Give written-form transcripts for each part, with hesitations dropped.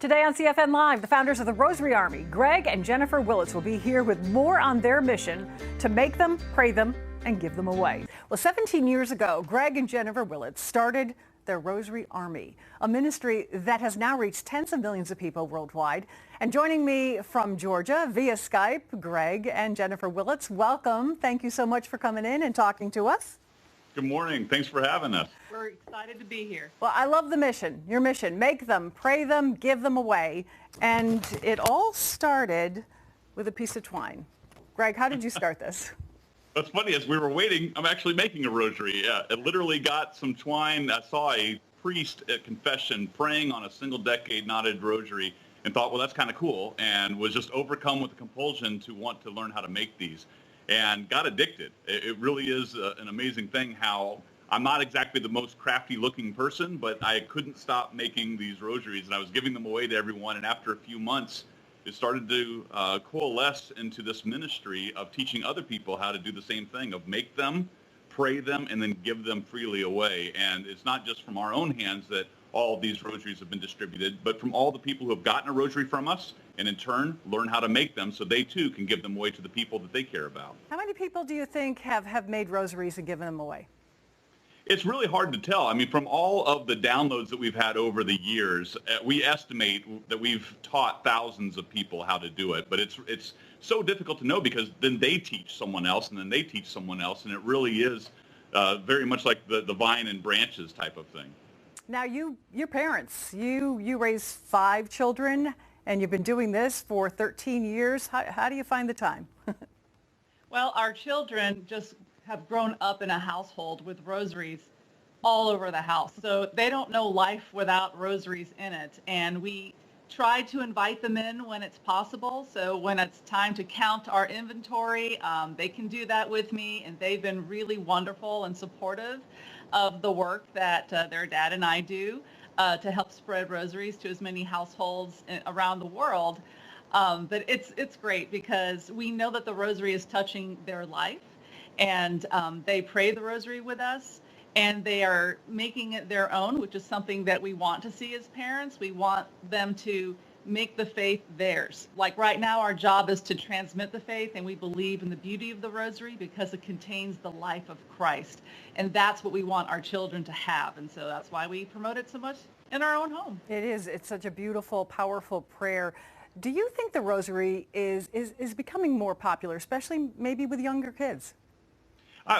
Today on CFN Live, the founders of the Rosary Army, Greg and Jennifer Willits, will be here with more on their mission to make them, pray them, and give them away. Well, 17 years ago, Greg and Jennifer Willits started their Rosary Army, a ministry that has now reached tens of millions of people worldwide. And joining me from Georgia via Skype, Greg and Jennifer Willits, welcome. Thank you so much for coming in and talking to us. Good morning. Thanks for having us. We're excited to be here. Well, I love the mission, your mission. Make them, pray them, give them away. And it all started with a piece of twine. Greg, how did you start this? What's funny, as we were waiting, I'm actually making a rosary. I literally got some twine. I saw a priest at confession praying on a single decade knotted rosary and thought, well, that's kind of cool, and was just overcome with the compulsion to want to learn how to make these and got addicted. It really is an amazing thing how I'm not exactly the most crafty looking person, but I couldn't stop making these rosaries, and I was giving them away to everyone. And after a few months, it started to coalesce into this ministry of teaching other people how to do the same thing, of make them, pray them, and then give them freely away. And it's not just from our own hands that all of these rosaries have been distributed, but from all the people who have gotten a rosary from us, and in turn learn how to make them so they too can give them away to the people that they care about. How many people do you think have made rosaries and given them away? It's really hard to tell. I mean, from all of the downloads that we've had over the years, we estimate that we've taught thousands of people how to do it. But it's so difficult to know because then they teach someone else and then they teach someone else. And it really is very much like the vine and branches type of thing. Now, your parents, you raised 5 children, and you've been doing this for 13 years. How do you find the time? Well, our children just have grown up in a household with rosaries all over the house. So they don't know life without rosaries in it. And we try to invite them in when it's possible. So when it's time to count our inventory, they can do that with me. And they've been really wonderful and supportive of the work that their dad and I do to help spread rosaries to as many households around the world. But it's great because we know that the rosary is touching their life, and they pray the rosary with us, and they are making it their own, which is something that we want to see as parents. We want them to make the faith theirs. Like right now, our job is to transmit the faith, and we believe in the beauty of the rosary because it contains the life of Christ. And that's what we want our children to have. And so that's why we promote it so much in our own home. It is. It's such a beautiful, powerful prayer. Do you think the rosary is becoming more popular, especially maybe with younger kids?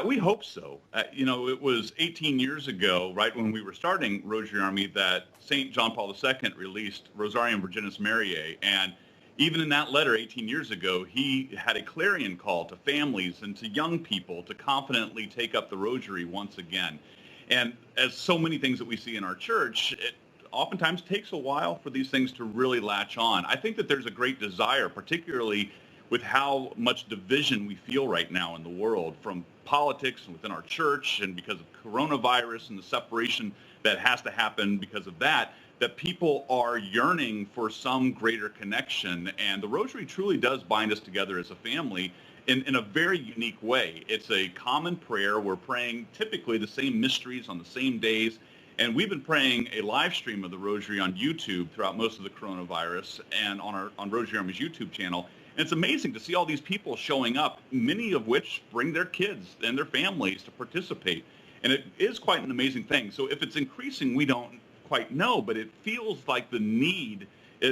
We hope so. It was 18 years ago, right when we were starting Rosary Army, that St. John Paul II released Rosarium Virginis Mariae. And even in that letter 18 years ago, he had a clarion call to families and to young people to confidently take up the rosary once again. And as so many things that we see in our church, it oftentimes takes a while for these things to really latch on. I think that there's a great desire, particularly with how much division we feel right now in the world, from politics and within our church, and because of coronavirus and the separation that has to happen because of that people are yearning for some greater connection. And the rosary truly does bind us together as a family in a very unique way. It's a common prayer. We're praying typically the same mysteries on the same days. And we've been praying a live stream of the rosary on YouTube throughout most of the coronavirus and on Rosary Army's YouTube channel. And it's amazing to see all these people showing up, many of which bring their kids and their families to participate. And it is quite an amazing thing. So if it's increasing, we don't quite know, but it feels like the need,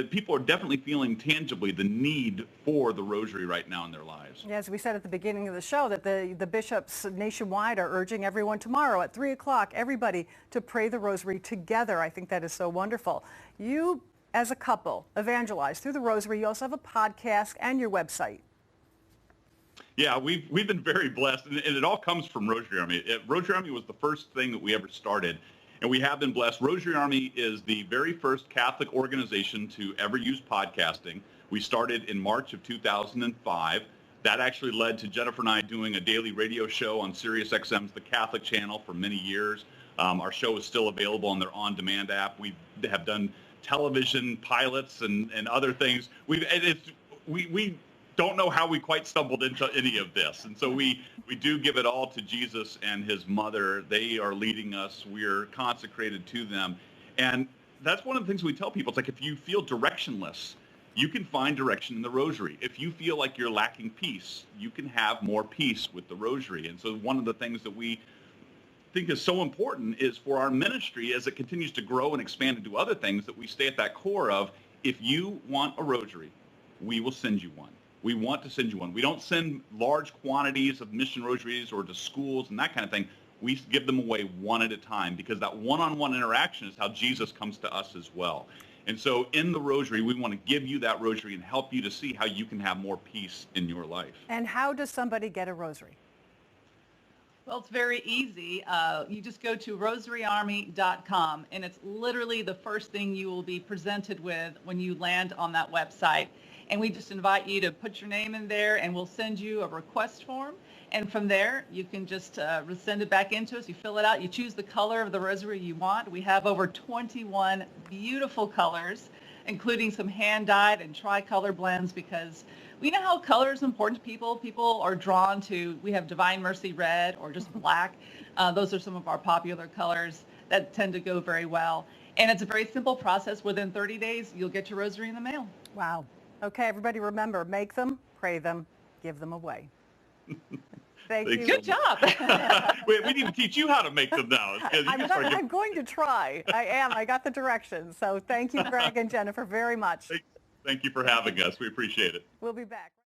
people are definitely feeling tangibly the need for the rosary right now in their lives. Yeah, as we said at the beginning of the show, that the bishops nationwide are urging everyone tomorrow at 3 o'clock, everybody to pray the rosary together. I think that is so wonderful. You, as a couple, evangelize through the rosary. You also have a podcast and your website. Yeah, we've been very blessed, and it all comes from Rosary Army. Rosary Army was the first thing that we ever started, and we have been blessed. Rosary Army is the very first Catholic organization to ever use podcasting. We started in March of 2005. That actually led to Jennifer and I doing a daily radio show on Sirius XM's The Catholic Channel for many years. Our show is still available on their on-demand app. We have done television pilots and other things. We don't know how we quite stumbled into any of this. And so we do give it all to Jesus and his mother. They are leading us. We're consecrated to them. And that's one of the things we tell people. It's like if you feel directionless, you can find direction in the rosary. If you feel like you're lacking peace, you can have more peace with the rosary. And so one of the things that we think is so important is for our ministry as it continues to grow and expand and do other things, that we stay at that core of, if you want a rosary, we will send you one. We want to send you one. We don't send large quantities of mission rosaries or to schools and that kind of thing. We give them away one at a time, because that one-on-one interaction is how Jesus comes to us as well. And so in the rosary, we want to give you that rosary and help you to see how you can have more peace in your life. And how does somebody get a rosary? Well, it's very easy. You just go to rosaryarmy.com, and it's literally the first thing you will be presented with when you land on that website. And we just invite you to put your name in there, and we'll send you a request form. And from there, you can just send it back into us. You fill it out. You choose the color of the rosary you want. We have over 21 beautiful colors, including some hand-dyed and tricolor blends, because we know how color is important to people. People are drawn to, we have Divine Mercy red or just black. Those are some of our popular colors that tend to go very well. And it's a very simple process. Within 30 days, you'll get your rosary in the mail. Wow. Okay, everybody remember, make them, pray them, give them away. Thank you. Good job. We need to teach you how to make them now. I'm going to try. I am. I got the directions. So thank you, Greg and Jennifer, very much. Thank you for having us. We appreciate it. We'll be back.